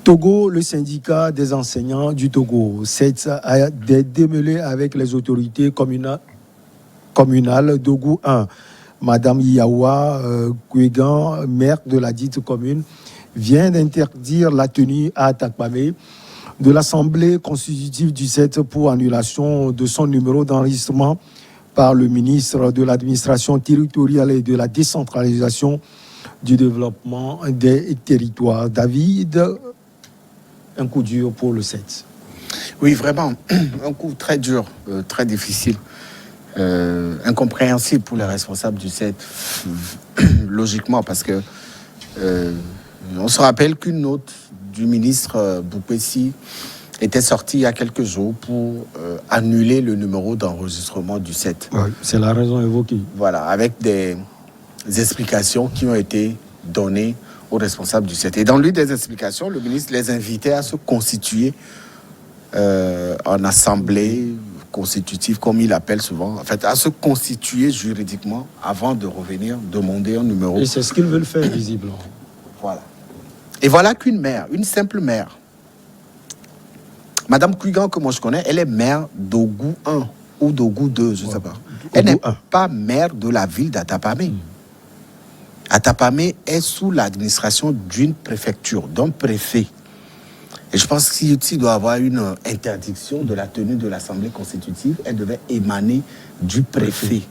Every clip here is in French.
Togo, le syndicat des enseignants du Togo, a démêlé avec les autorités communales d'Ougou 1. Madame Yawa Kouegan, maire de la dite commune, vient d'interdire la tenue à Atakpamé de l'Assemblée constitutive du 7 pour annulation de son numéro d'enregistrement par le ministre de l'Administration territoriale et de la décentralisation du développement des territoires. David, un coup dur pour le 7. Oui, vraiment, un coup très dur, très difficile, incompréhensible pour les responsables du 7, logiquement, parce que on se rappelle qu'une note du ministre Boupessi était sortie il y a quelques jours pour annuler le numéro d'enregistrement du 7. Ouais, c'est la raison évoquée. Voilà, avec des explications qui ont été données aux responsables du 7. Et dans l'une des explications, le ministre les invitait à se constituer en assemblée constitutive, comme il appelle souvent, en fait, à se constituer juridiquement avant de revenir demander un numéro. Et c'est ce qu'ils veulent faire, visiblement. Voilà. Et voilà qu'une maire, une simple maire, Madame Kouigan, que moi je connais, elle est maire d'Ougou 1 ou d'Ougou 2, je ne sais pas. Elle n'est pas maire de la ville d'Atapamé. Atapamé est sous l'administration d'une préfecture, d'un préfet. Et je pense qu'il doit y avoir une interdiction de la tenue de l'Assemblée constitutive. Elle devait émaner du préfet.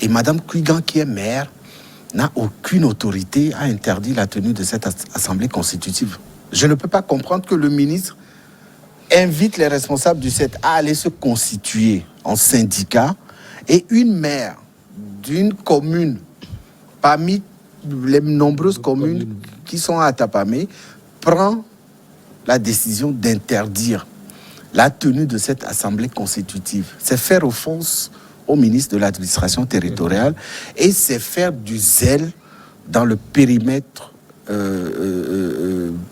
Et Madame Kouigan, qui est maire, n'a aucune autorité à interdire la tenue de cette Assemblée constitutive. Je ne peux pas comprendre que le ministre invite les responsables du 7 à aller se constituer en syndicat et une maire d'une commune, parmi les nombreuses communes qui sont à Atapamé, prend la décision d'interdire la tenue de cette assemblée constitutive. C'est faire offense au ministre de l'administration territoriale et c'est faire du zèle dans le périmètre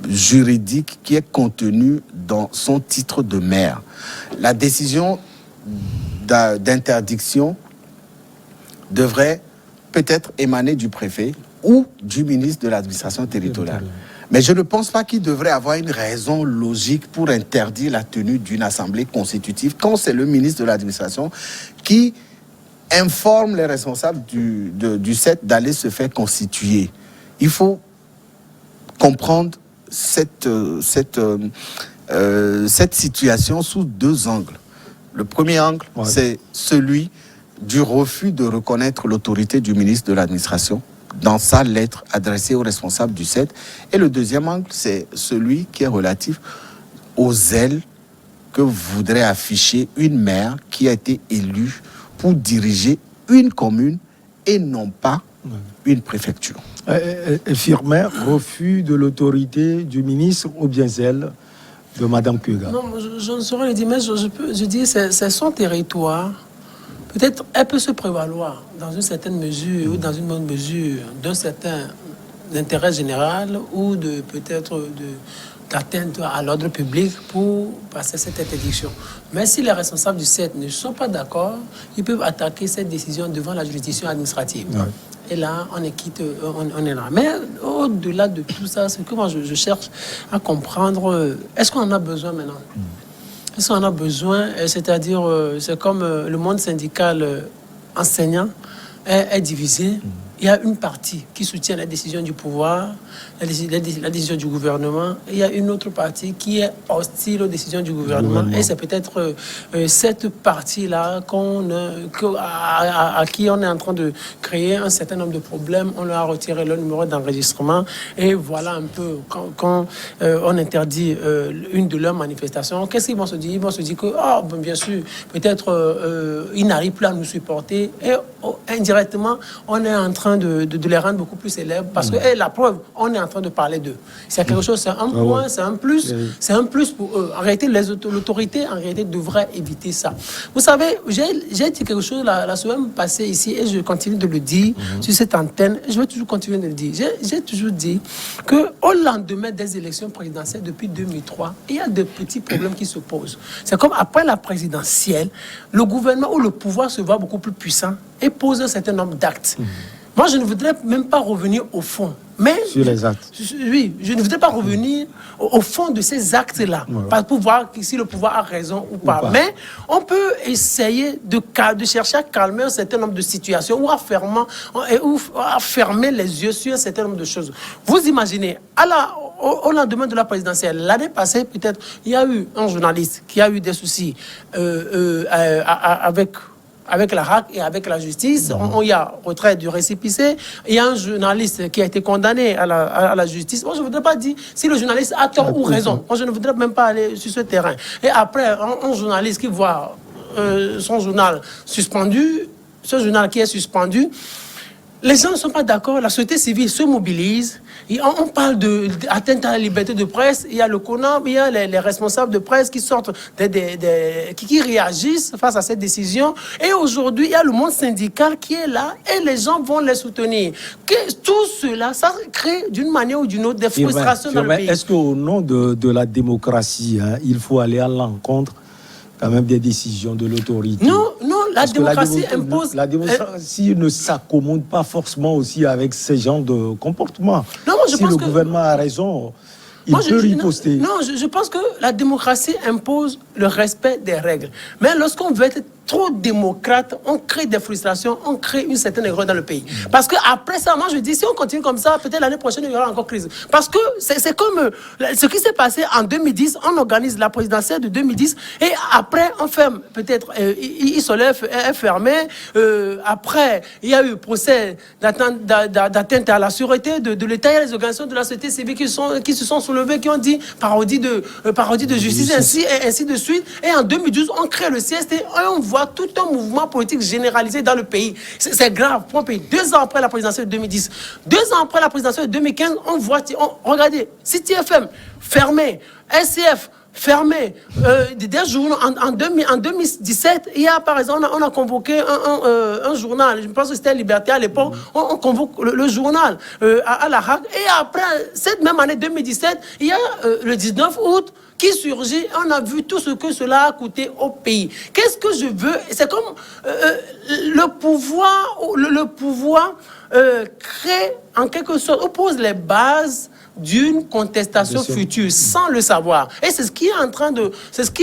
juridique qui est contenu dans son titre de maire. La décision d'interdiction devrait peut-être émaner du préfet ou du ministre de l'administration territoriale. Mais je ne pense pas qu'il devrait avoir une raison logique pour interdire la tenue d'une assemblée constitutive quand c'est le ministre de l'administration qui informe les responsables du 7 d'aller se faire constituer. Il faut comprendre cette situation sous deux angles. Le premier angle, c'est celui du refus de reconnaître l'autorité du ministre de l'administration dans sa lettre adressée aux responsables du 7. Et le deuxième angle, c'est celui qui est relatif au zèle que voudrait afficher une maire qui a été élue pour diriger une commune et non pas une préfecture. Firmer, refus de l'autorité du ministre ou bien zèle de Mme Kouigan? Non, je ne saurais le dire, mais je dis c'est son territoire. Peut-être elle peut se prévaloir dans une certaine mesure ou dans une bonne mesure d'un certain intérêt général ou de peut-être d'atteinte à l'ordre public pour passer cette interdiction. Mais si les responsables du 7 ne sont pas d'accord, ils peuvent attaquer cette décision devant la juridiction administrative. Ouais. Et là, on est quitte, on est là. Mais au-delà de tout ça, c'est que moi je cherche à comprendre, est-ce qu'on en a besoin maintenant? Est-ce qu'on en a besoin? C'est-à-dire, c'est comme le monde syndical enseignant est divisé. Il y a une partie qui soutient la décision du pouvoir, la décision du gouvernement. Et il y a une autre partie qui est hostile aux décisions du gouvernement. Et c'est peut-être cette partie-là à qui on est en train de créer un certain nombre de problèmes. On leur a retiré le numéro d'enregistrement. Et voilà un peu, quand on interdit une de leurs manifestations, qu'est-ce qu'ils vont se dire? Ils vont se dire que, bien sûr, peut-être ils n'arrivent plus à nous supporter. Et indirectement, on est en train de les rendre beaucoup plus célèbres parce que la preuve, on est en train de parler d'eux. C'est quelque chose, c'est un point, c'est un plus, c'est un plus pour eux. En réalité, l'autorité, en réalité, devrait éviter ça. Vous savez, j'ai dit quelque chose la semaine passée ici et je continue de le dire sur cette antenne. Je vais toujours continuer de le dire. J'ai toujours dit qu'au lendemain des élections présidentielles depuis 2003, il y a de petits problèmes qui se posent. C'est comme après la présidentielle, le gouvernement ou le pouvoir se voit beaucoup plus puissant et pose un certain nombre d'actes. Moi, je ne voudrais même pas revenir au fond. Mais sur les actes. Oui, je ne voudrais pas revenir au fond de ces actes-là, pour voir si le pouvoir a raison ou pas. Mais on peut essayer de chercher à calmer un certain nombre de situations ou à fermer les yeux sur un certain nombre de choses. Vous imaginez, au lendemain de la présidentielle, l'année passée, peut-être, il y a eu un journaliste qui a eu des soucis avec la RAC et avec la justice. Il y a retrait du récépissé. Il y a un journaliste qui a été condamné à la justice. Moi, je ne voudrais pas dire si le journaliste a tort ou raison. Moi, je ne voudrais même pas aller sur ce terrain. Et après, un journaliste qui voit son journal suspendu, ce journal qui est suspendu, les gens ne sont pas d'accord, la société civile se mobilise. On parle d'atteinte à la liberté de presse. Il y a le CONAM, il y a les responsables de presse qui sortent, qui réagissent face à cette décision. Et aujourd'hui, il y a le monde syndical qui est là et les gens vont les soutenir. Tout cela, ça crée d'une manière ou d'une autre des frustrations dans le pays. Est-ce qu'au nom de la démocratie, il faut aller à l'encontre quand même des décisions de l'autorité? Non, la démocratie impose... La démocratie ne s'accommode pas forcément aussi avec ces genres de comportements. Non, si le gouvernement a raison, il peut riposter. Non, je pense que la démocratie impose le respect des règles. Mais lorsqu'on veut être trop démocrate, on crée des frustrations, on crée une certaine erreur dans le pays. Parce que après ça, moi je dis, si on continue comme ça, peut-être l'année prochaine, il y aura encore crise. Parce que c'est comme ce qui s'est passé en 2010, on organise la présidentielle de 2010, et après, on ferme, peut-être, Isolef est fermé, après, il y a eu procès d'atteinte à la sûreté de l'État, il y a les organisations de la société civile qui se sont soulevées, qui ont dit parodie de justice, ainsi de suite. Et en 2012, on crée le CST, et on voit tout un mouvement politique généralisé dans le pays. C'est grave pour un pays. 2 ans après la présidentielle de 2010, 2 ans après la présidentielle de 2015, on voit, regardez, City FM fermé, SCF fermé, des journaux en 2017, il y a par exemple, on a convoqué un journal, je pense que c'était Liberté à l'époque, on convoque le journal à la RAC, et après, cette même année 2017, il y a le 19 août, qui surgit, on a vu tout ce que cela a coûté au pays. Qu'est-ce que je veux? C'est comme le pouvoir crée en quelque sorte, oppose les bases d'une contestation future sans le savoir. Et c'est ce qu'ils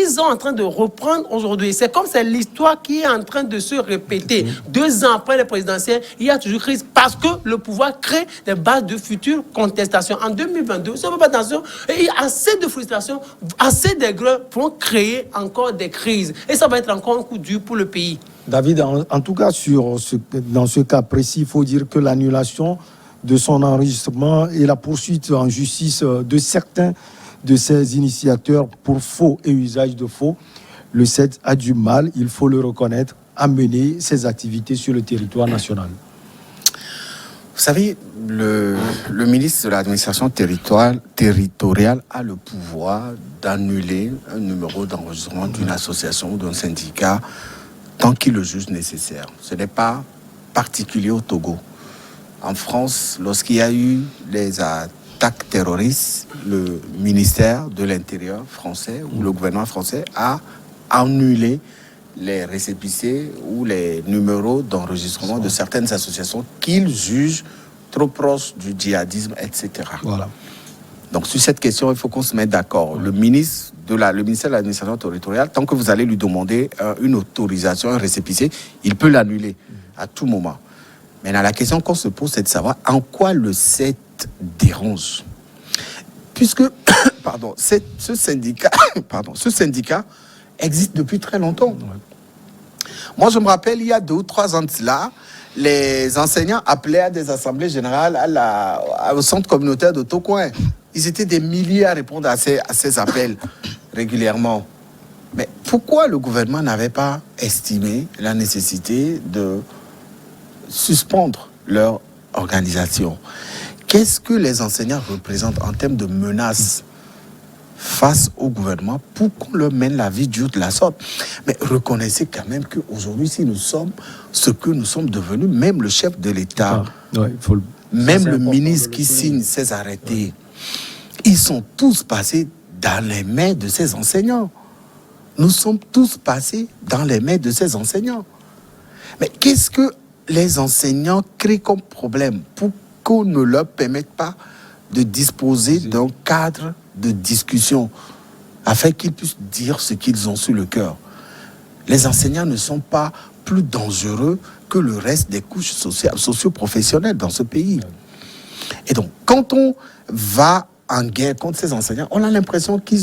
sont en train de reprendre aujourd'hui. C'est comme c'est l'histoire qui est en train de se répéter. 2 ans après les présidentielles, il y a toujours crise parce que le pouvoir crée des bases de futures contestations. En 2022, si on ne fait pas attention, il y a assez de frustration, assez d'aigreur pour créer encore des crises. Et ça va être encore un coup dur pour le pays. David, en tout cas, dans ce cas précis, il faut dire que l'annulation de son enregistrement et la poursuite en justice de certains de ses initiateurs pour faux et usage de faux, le CED a du mal, il faut le reconnaître, à mener ses activités sur le territoire national. Vous savez, le ministre de l'administration territoriale a le pouvoir d'annuler un numéro d'enregistrement d'une association ou d'un syndicat tant qu'il le juge nécessaire. Ce n'est pas particulier au Togo. En France, lorsqu'il y a eu les attaques terroristes, le ministère de l'Intérieur français ou le gouvernement français a annulé les récépissés ou les numéros d'enregistrement de certaines associations qu'ils jugent trop proches du djihadisme, etc. Voilà. Donc sur cette question, il faut qu'on se mette d'accord. Le ministère de l'administration territoriale, tant que vous allez lui demander une autorisation, un récépissé, il peut l'annuler à tout moment. Maintenant, la question qu'on se pose, c'est de savoir en quoi le CED dérange. Puisque, ce syndicat existe depuis très longtemps. Ouais. Moi, je me rappelle, il y a 2 ou 3 ans de cela, les enseignants appelaient à des assemblées générales au centre communautaire de Tocoin. Ils étaient des milliers à répondre à ces appels régulièrement. Mais pourquoi le gouvernement n'avait pas estimé la nécessité de suspendre leur organisation? Qu'est-ce que les enseignants représentent en termes de menaces face au gouvernement pour qu'on leur mène la vie dure de la sorte? Mais reconnaissez quand même qu'aujourd'hui, si nous sommes ce que nous sommes devenus, même le chef de l'État, même le ministre qui signe ces arrêtés, ils sont tous passés dans les mains de ces enseignants. Nous sommes tous passés dans les mains de ces enseignants. Mais qu'est-ce que les enseignants créent comme problème pour qu'on ne leur permette pas de disposer d'un cadre de discussion afin qu'ils puissent dire ce qu'ils ont sur le cœur. Les enseignants ne sont pas plus dangereux que le reste des couches socio-professionnelles dans ce pays. Et donc, quand on va en guerre contre ces enseignants, on a l'impression qu'il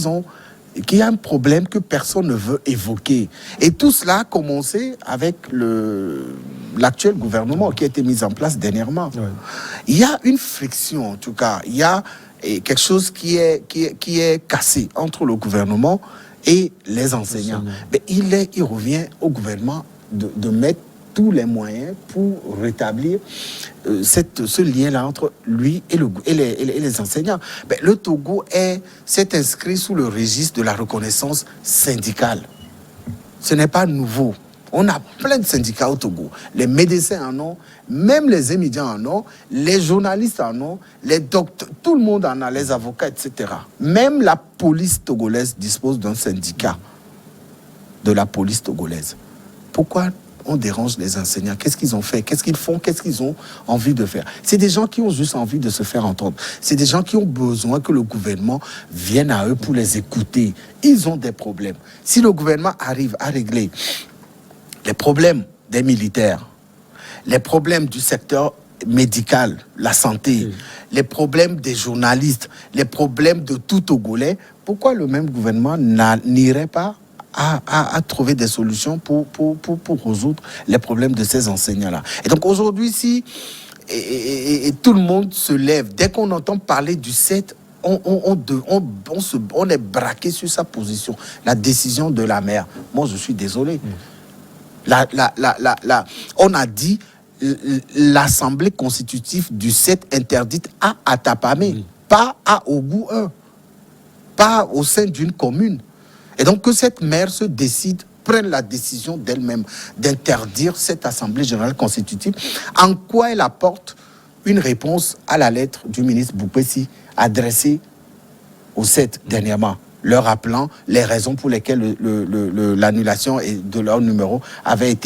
y a un problème que personne ne veut évoquer. Et tout cela a commencé avec l'actuel gouvernement qui a été mis en place dernièrement. Oui. Il y a une friction, en tout cas. Il y a quelque chose qui est cassé entre le gouvernement et les enseignants. Mais il revient au gouvernement de mettre tous les moyens pour rétablir ce lien-là entre lui et les enseignants. Mais le Togo s'est inscrit sous le registre de la reconnaissance syndicale. Ce n'est pas nouveau. On a plein de syndicats au Togo. Les médecins en ont, même les étudiants en ont, les journalistes en ont, les docteurs, tout le monde en a, les avocats, etc. Même la police togolaise dispose d'un syndicat de la police togolaise. Pourquoi on dérange les enseignants? Qu'est-ce qu'ils ont fait? Qu'est-ce qu'ils font? Qu'est-ce qu'ils ont envie de faire? C'est des gens qui ont juste envie de se faire entendre. C'est des gens qui ont besoin que le gouvernement vienne à eux pour les écouter. Ils ont des problèmes. Si le gouvernement arrive à régler les problèmes des militaires, les problèmes du secteur médical, la santé, les problèmes des journalistes, les problèmes de tout Togolais, pourquoi le même gouvernement n'irait pas à trouver des solutions pour résoudre les problèmes de ces enseignants-là? Et donc aujourd'hui, si tout le monde se lève, dès qu'on entend parler du 7, on est braqué sur sa position, la décision de la mère. Moi, je suis désolé. On a dit l'Assemblée constitutive du 7 interdite à Atapamé, pas à Ogou 1, pas au sein d'une commune. Et donc que cette maire se décide, prenne la décision d'elle-même d'interdire cette Assemblée générale constitutive, en quoi elle apporte une réponse à la lettre du ministre Boupessi adressée au 7 dernièrement, leur rappelant les raisons pour lesquelles l'annulation de leur numéro avait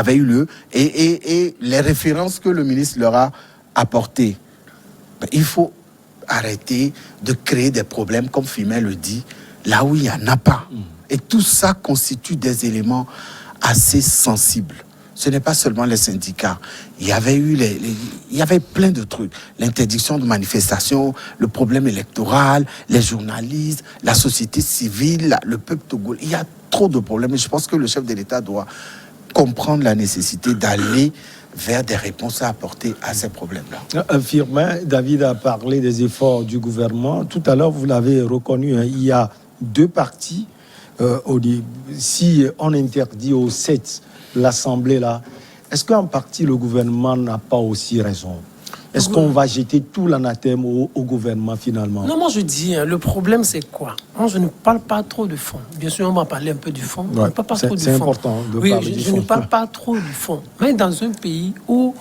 eu lieu et les références que le ministre leur a apportées. Il faut arrêter de créer des problèmes, comme Fimel le dit, là où il n'y en a pas. Et tout ça constitue des éléments assez sensibles. Ce n'est pas seulement les syndicats. Il y avait plein de trucs. L'interdiction de manifestation, le problème électoral, les journalistes, la société civile, le peuple togolais. Il y a trop de problèmes. Et je pense que le chef de l'État doit comprendre la nécessité d'aller vers des réponses à apporter à ces problèmes-là. Firmin, David a parlé des efforts du gouvernement. Tout à l'heure, vous l'avez reconnu, il y a deux parties. Si on interdit au 7 l'Assemblée là, est-ce qu'en partie le gouvernement n'a pas aussi raison? Est-ce qu'on va jeter tout l'anathème au gouvernement finalement? Non, moi je dis, le problème c'est quoi? Moi je ne parle pas trop du fond. Bien sûr, on va parler un peu du fond. Ouais, c'est important de parler du fond. Je ne parle pas trop du fond. Mais dans un pays où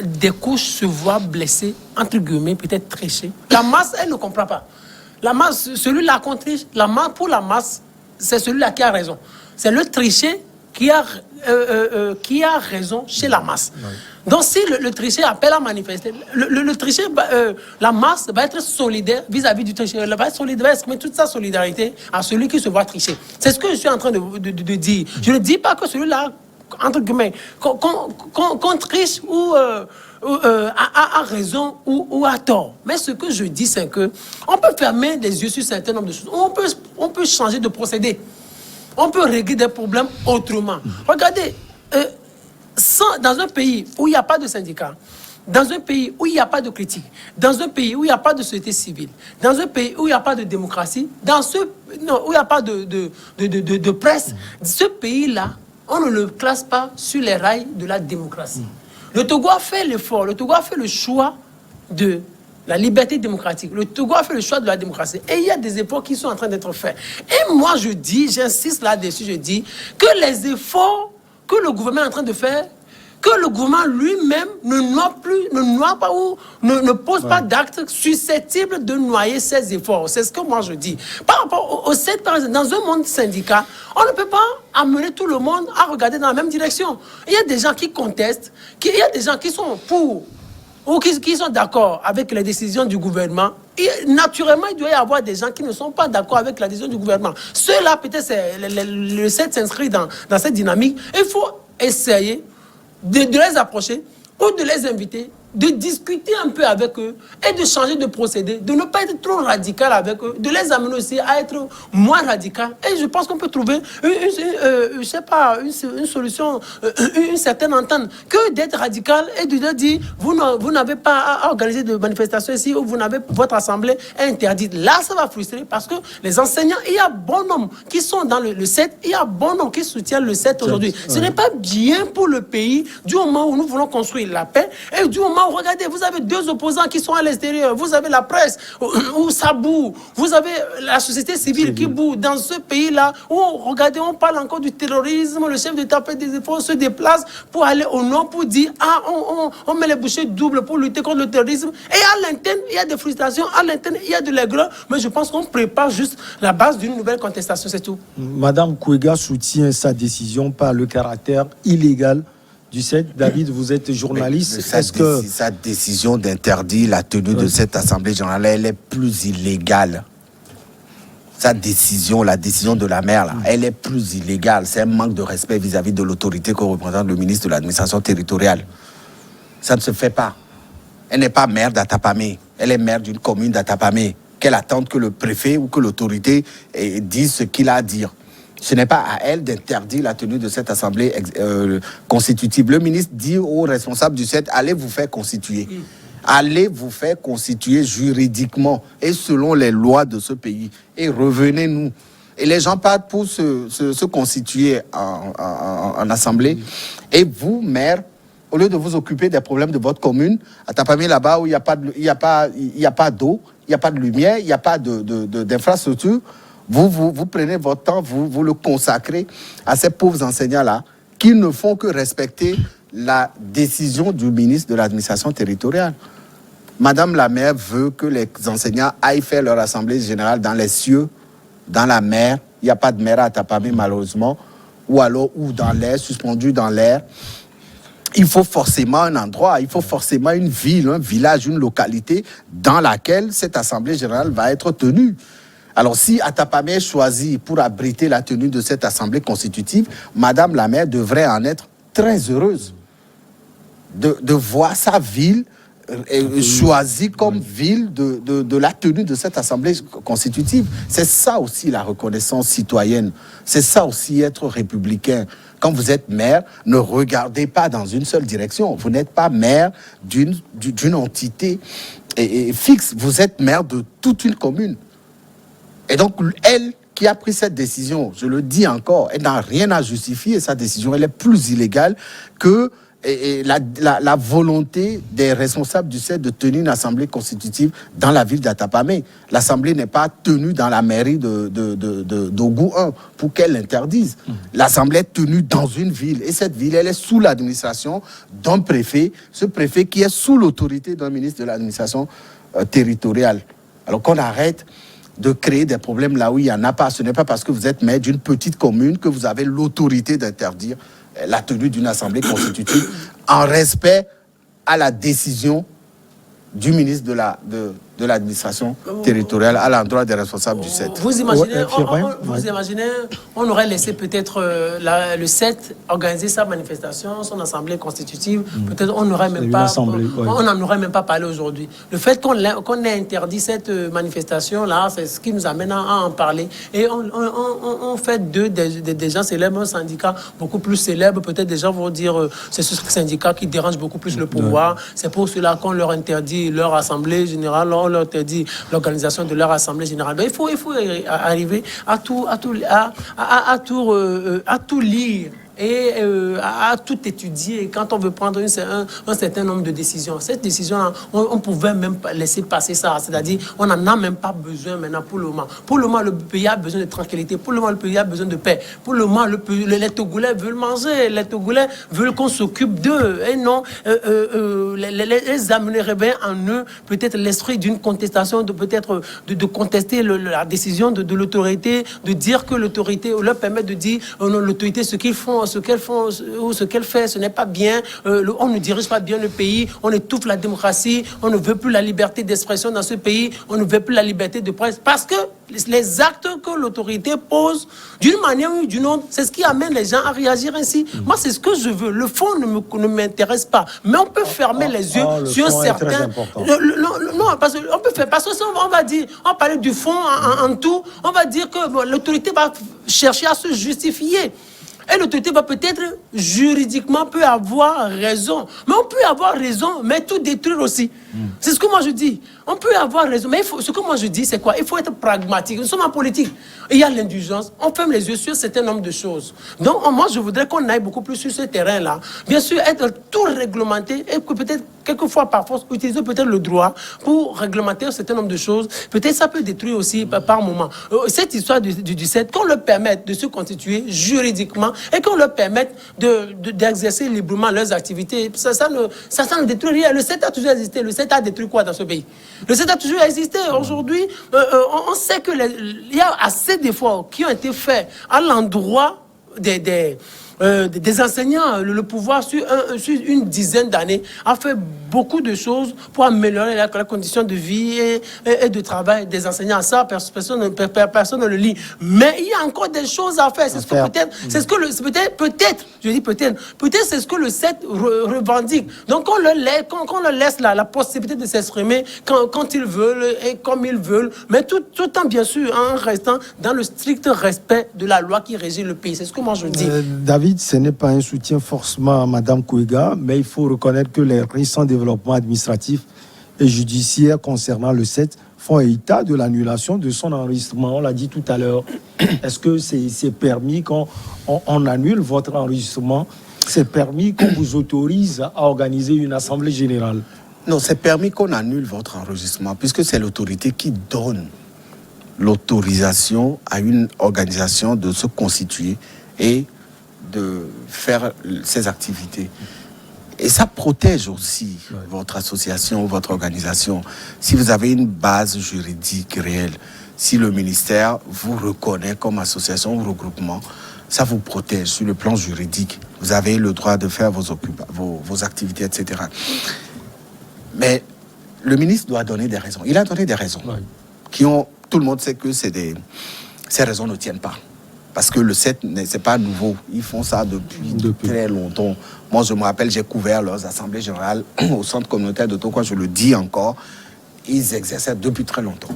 des couches se voient blessées, entre guillemets, peut-être trichées, la masse, elle ne comprend pas. La masse, celui-là qu'on triche, pour la masse, c'est celui-là qui a raison. C'est le triché qui a raison chez la masse. Oui. Donc si le triché appelle à manifester, le triché, la masse va être solidaire vis-à-vis du triché. Elle va être solidaire, va exprimer toute sa solidarité à celui qui se voit tricher. C'est ce que je suis en train de dire. Je ne dis pas que celui-là, entre guillemets, qu'on triche ou a raison ou a tort. Mais ce que je dis, c'est que on peut fermer les yeux sur un certain nombre de choses. On peut changer de procédé. On peut régler des problèmes autrement. Regardez, dans un pays où il n'y a pas de syndicat, dans un pays où il n'y a pas de critique, dans un pays où il n'y a pas de société civile, dans un pays où il n'y a pas de démocratie, où il n'y a pas de presse, ce pays-là, on ne le classe pas sur les rails de la démocratie. Le Togo a fait l'effort, le Togo a fait le choix de la liberté démocratique. Le Togo a fait le choix de la démocratie. Et il y a des efforts qui sont en train d'être faits. Et moi, je dis, j'insiste là-dessus, je dis que les efforts que le gouvernement est en train de faire que le gouvernement lui-même ne noie pas ou ne pose pas d'actes susceptibles de noyer ses efforts. C'est ce que moi je dis. Par rapport au CED, dans un monde syndical, on ne peut pas amener tout le monde à regarder dans la même direction. Il y a des gens qui contestent, il y a des gens qui sont pour ou qui sont d'accord avec les décisions du gouvernement. Et naturellement, il doit y avoir des gens qui ne sont pas d'accord avec la décision du gouvernement. Ceux-là, peut-être, le CED s'inscrit dans cette dynamique. Il faut essayer de les approcher ou de les inviter, de discuter un peu avec eux et de changer de procédé, de ne pas être trop radical avec eux, de les amener aussi à être moins radical. Et je pense qu'on peut trouver une solution, une certaine entente, que d'être radical et de leur dire vous n'avez pas à organiser de manifestations ici ou votre assemblée est interdite. Là, ça va frustrer parce que les enseignants, il y a bon nombre qui sont dans le CED, il y a bon nombre qui soutiennent le CED aujourd'hui. Ce n'est pas bien pour le pays du moment où nous voulons construire la paix et du moment où, regardez, vous avez deux opposants qui sont à l'extérieur, vous avez la presse où ça boue, vous avez la société civile qui boue dans ce pays-là où, regardez, on parle encore du terrorisme, le chef d'État fait des efforts, se déplace pour aller au nord pour dire on met les bouchées doubles pour lutter contre le terrorisme. Et à l'interne, il y a des frustrations, à l'interne, il y a de l'aigreur, mais je pense qu'on prépare juste la base d'une nouvelle contestation, c'est tout. Madame Kouega soutient sa décision par le caractère illégal du CED. David, vous êtes journaliste. Sa décision d'interdire la tenue de cette assemblée générale, elle est plus illégale. Sa décision, la décision de la maire, là, elle est plus illégale. C'est un manque de respect vis-à-vis de l'autorité que représente le ministre de l'administration territoriale. Ça ne se fait pas. Elle n'est pas maire d'Atapamé. Elle est maire d'une commune d'Atapamé. Qu'elle attende que le préfet ou que l'autorité dise ce qu'il a à dire. Ce n'est pas à elle d'interdire la tenue de cette assemblée constitutive. Le ministre dit aux responsables du CED, allez vous faire constituer. Allez vous faire constituer juridiquement et selon les lois de ce pays. Et revenez-nous. Et les gens partent pour se constituer en assemblée. Et vous, maire, au lieu de vous occuper des problèmes de votre commune, à Tapamé là-bas où il n'y a pas d'eau, il n'y a pas de lumière, il n'y a pas d'infrastructure, vous prenez votre temps, vous le consacrez à ces pauvres enseignants-là qui ne font que respecter la décision du ministre de l'administration territoriale. Madame la maire veut que les enseignants aillent faire leur assemblée générale dans les cieux, dans la mer. Il n'y a pas de mer à Tapamé malheureusement, ou dans l'air, suspendu dans l'air. Il faut forcément un endroit, il faut forcément une ville, un village, une localité dans laquelle cette assemblée générale va être tenue. Alors, si Atapamé est choisi pour abriter la tenue de cette assemblée constitutive, Madame la maire devrait en être très heureuse de voir sa ville choisie comme ville de la tenue de cette assemblée constitutive. C'est ça aussi la reconnaissance citoyenne. C'est ça aussi être républicain. Quand vous êtes maire, ne regardez pas dans une seule direction. Vous n'êtes pas maire d'une entité fixe. Vous êtes maire de toute une commune. Et donc, elle qui a pris cette décision, je le dis encore, elle n'a rien à justifier. Sa décision, elle est plus illégale que la volonté des responsables du CED de tenir une assemblée constitutive dans la ville d'Atapamé. L'assemblée n'est pas tenue dans la mairie d'Ogou 1 pour qu'elle l'interdise. L'assemblée est tenue dans une ville. Et cette ville, elle est sous l'administration d'un préfet. Ce préfet qui est sous l'autorité d'un ministre de l'administration territoriale. Alors qu'on arrête de créer des problèmes là où il n'y en a pas. Ce n'est pas parce que vous êtes maire d'une petite commune que vous avez l'autorité d'interdire la tenue d'une assemblée constitutive en respect à la décision du ministre de l'administration territoriale à l'endroit des responsables du CED. Vous imaginez, on aurait laissé peut-être le CED organiser sa manifestation, son assemblée constitutive. Peut-être on n'aurait même pas, on n'en aurait même pas parlé aujourd'hui. Le fait qu'on ait interdit cette manifestation-là, c'est ce qui nous amène à en parler. Et on fait des gens célèbres, un syndicat beaucoup plus célèbre. Peut-être des gens vont dire c'est ce syndicat qui dérange beaucoup plus le pouvoir. C'est pour cela qu'on leur interdit leur assemblée générale, on leur interdit l'organisation de leur assemblée générale. Donc, il faut arriver à tout lire et à tout étudier quand on veut prendre un certain nombre de décisions. Cette décision-là, on pouvait même pas laisser passer ça. C'est-à-dire, on n'en a même pas besoin maintenant pour le moment. Pour le moment, le pays a besoin de tranquillité. Pour le moment, le pays a besoin de paix. Pour le moment, les Togolais veulent manger. Les Togolais veulent qu'on s'occupe d'eux. Et non, les amener rebelles en eux, peut-être l'esprit d'une contestation, peut-être de contester la décision de l'autorité, de dire que l'autorité leur permet de dire non, l'autorité, ce qu'elle fait, ce n'est pas bien. On ne dirige pas bien le pays. On étouffe la démocratie. On ne veut plus la liberté d'expression dans ce pays. On ne veut plus la liberté de presse. Parce que les actes que l'autorité pose, d'une manière ou d'une autre, c'est ce qui amène les gens à réagir ainsi. Moi, c'est ce que je veux. Le fond ne m'intéresse pas. Mais on peut fermer les yeux sur certains... Non, parce qu'on peut faire... Parce que on va dire... On va parler du fond en tout. On va dire que l'autorité va chercher à se justifier. Et l'autorité va peut-être, juridiquement, peut avoir raison. Mais on peut avoir raison, mais tout détruire aussi. C'est ce que moi je dis. On peut avoir raison, mais ce que moi je dis, c'est quoi? Il faut être pragmatique. Nous sommes en politique. Il y a l'indulgence. On ferme les yeux sur un certain nombre de choses. Donc, moi, je voudrais qu'on aille beaucoup plus sur ce terrain-là. Bien sûr, être tout réglementé et que peut-être, quelquefois, parfois, utiliser peut-être le droit pour réglementer un certain nombre de choses. Peut-être ça peut détruire aussi par moment. Cette histoire du 7, qu'on leur permette de se constituer juridiquement et qu'on leur permette d'exercer librement leurs activités, ça ne détruit rien. Le 7 a toujours existé. Le 7 a détruit quoi dans ce pays? Le 7 a toujours existé. Aujourd'hui, on sait qu'il y a assez d'efforts qui ont été faits à l'endroit des enseignants. Le pouvoir, sur une dizaine d'années, a fait beaucoup de choses pour améliorer la condition de vie et de travail des enseignants. Ça, personne ne le lit. Mais il y a encore des choses à faire. C'est ce que le 7 revendique. Donc, on leur laisse la possibilité de s'exprimer quand ils veulent et comme ils veulent, mais tout en, bien sûr, en restant dans le strict respect de la loi qui régit le pays. C'est ce que moi je dis. David, ce n'est pas un soutien forcément à Mme Kouega, mais il faut reconnaître que les récents développements administratifs et judiciaires concernant le 7 font état de l'annulation de son enregistrement. On l'a dit tout à l'heure. Est-ce que c'est permis qu'on annule votre enregistrement? C'est permis qu'on vous autorise à organiser une assemblée générale? Non, c'est permis qu'on annule votre enregistrement, puisque c'est l'autorité qui donne l'autorisation à une organisation de se constituer et de faire ses activités. Et ça protège aussi votre association, votre organisation. Si vous avez une base juridique réelle, si le ministère vous reconnaît comme association ou regroupement, ça vous protège sur le plan juridique. Vous avez le droit de faire vos activités, etc. Mais le ministre doit donner des raisons. Il a donné des raisons tout le monde sait que ces raisons ne tiennent pas. Parce que le 7, c'est pas nouveau. Ils font ça depuis très longtemps. Moi, je me rappelle, j'ai couvert leurs assemblées générales au centre communautaire de Tokwa, je le dis encore. Ils exerçaient depuis très longtemps.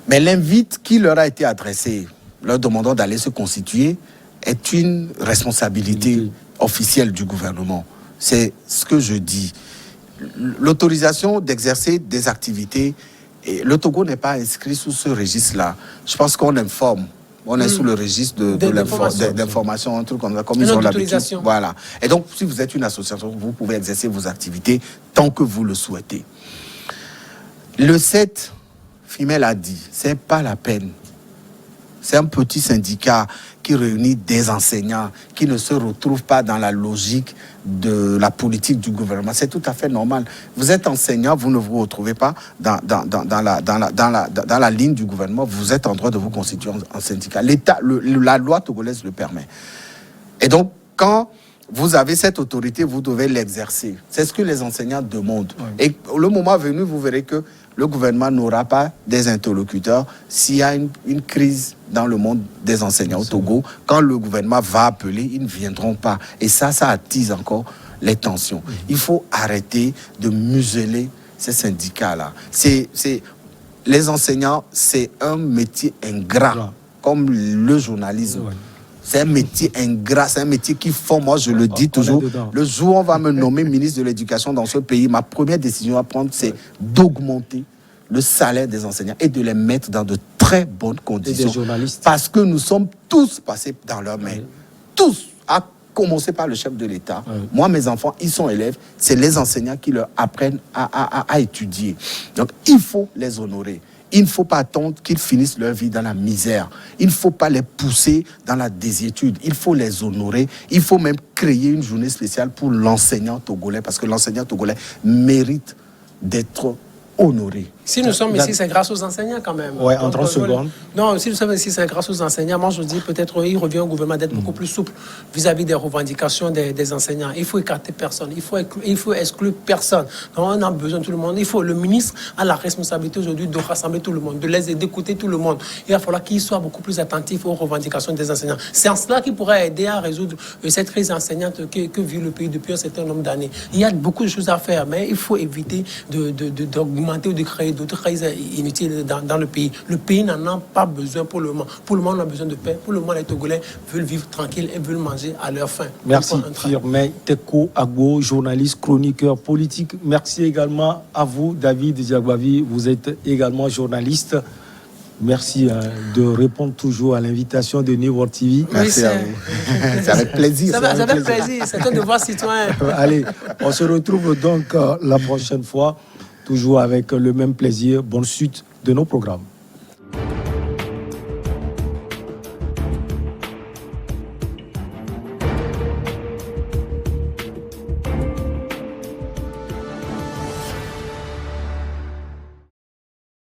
Mais l'invite qui leur a été adressé, leur demandant d'aller se constituer, est une responsabilité officielle du gouvernement. C'est ce que je dis. L'autorisation d'exercer des activités, et le Togo n'est pas inscrit sous ce registre-là. Je pense qu'on informe. On est sous le registre d'information, un truc comme ça, comme ils ont l'habitude. Voilà. Et donc, si vous êtes une association, vous pouvez exercer vos activités tant que vous le souhaitez. Le 7, Fimel a dit, c'est pas la peine. C'est un petit syndicat qui réunit des enseignants qui ne se retrouvent pas dans la logique de la politique du gouvernement. C'est tout à fait normal. Vous êtes enseignant, vous ne vous retrouvez pas dans la ligne du gouvernement. Vous êtes en droit de vous constituer en syndicat. La loi togolaise le permet. Et donc, quand vous avez cette autorité, vous devez l'exercer. C'est ce que les enseignants demandent. Et le moment venu, vous verrez que le gouvernement n'aura pas des interlocuteurs s'il y a une crise dans le monde des enseignants au Togo. Quand le gouvernement va appeler, ils ne viendront pas. Et ça attise encore les tensions. Il faut arrêter de museler ces syndicats-là. Les enseignants, c'est un métier ingrat, comme le journalisme. C'est un métier ingrat, c'est un métier qui font, moi je le dis toujours, le jour où on va me nommer ministre de l'Éducation dans ce pays, ma première décision à prendre, c'est d'augmenter le salaire des enseignants et de les mettre dans de très bonnes conditions. Et des journalistes. Parce que nous sommes tous passés dans leurs mains. Tous. à commencer par le chef de l'État. Moi, mes enfants, ils sont élèves. C'est les enseignants qui leur apprennent à étudier. Donc, il faut les honorer. Il ne faut pas attendre qu'ils finissent leur vie dans la misère. Il ne faut pas les pousser dans la désuétude. Il faut les honorer. Il faut même créer une journée spéciale pour l'enseignant togolais, parce que l'enseignant togolais mérite d'être honoré. Si nous sommes ici, c'est grâce aux enseignants quand même. Ouais, en 30 secondes. Non, si nous sommes ici, c'est grâce aux enseignants. Moi, je dis peut-être il revient au gouvernement d'être beaucoup plus souple vis-à-vis des revendications des enseignants. Il faut écarter personne. Il faut exclure personne. Donc, on a besoin de tout le monde. Le ministre a la responsabilité aujourd'hui de rassembler tout le monde, d'écouter tout le monde. Il va falloir qu'il soit beaucoup plus attentif aux revendications des enseignants. C'est en cela qu'il pourrait aider à résoudre cette crise enseignante que vit le pays depuis un certain nombre d'années. Il y a beaucoup de choses à faire, mais il faut éviter d'augmenter ou de créer d'autres crises inutiles dans le pays. Le pays n'en a pas besoin pour le moment. Pour le moment, on a besoin de paix. Pour le moment, les Togolais veulent vivre tranquille et veulent manger à leur faim. Merci Firmin Teko Agbo, journaliste, chroniqueur politique. Merci également à vous, David Diagbavi. Vous êtes également journaliste. Merci de répondre toujours à l'invitation de New World TV. Merci à vous. C'est avec plaisir. C'est avec plaisir. C'est un devoir citoyen. Allez, on se retrouve donc la prochaine fois, toujours avec le même plaisir. Bonne suite de nos programmes.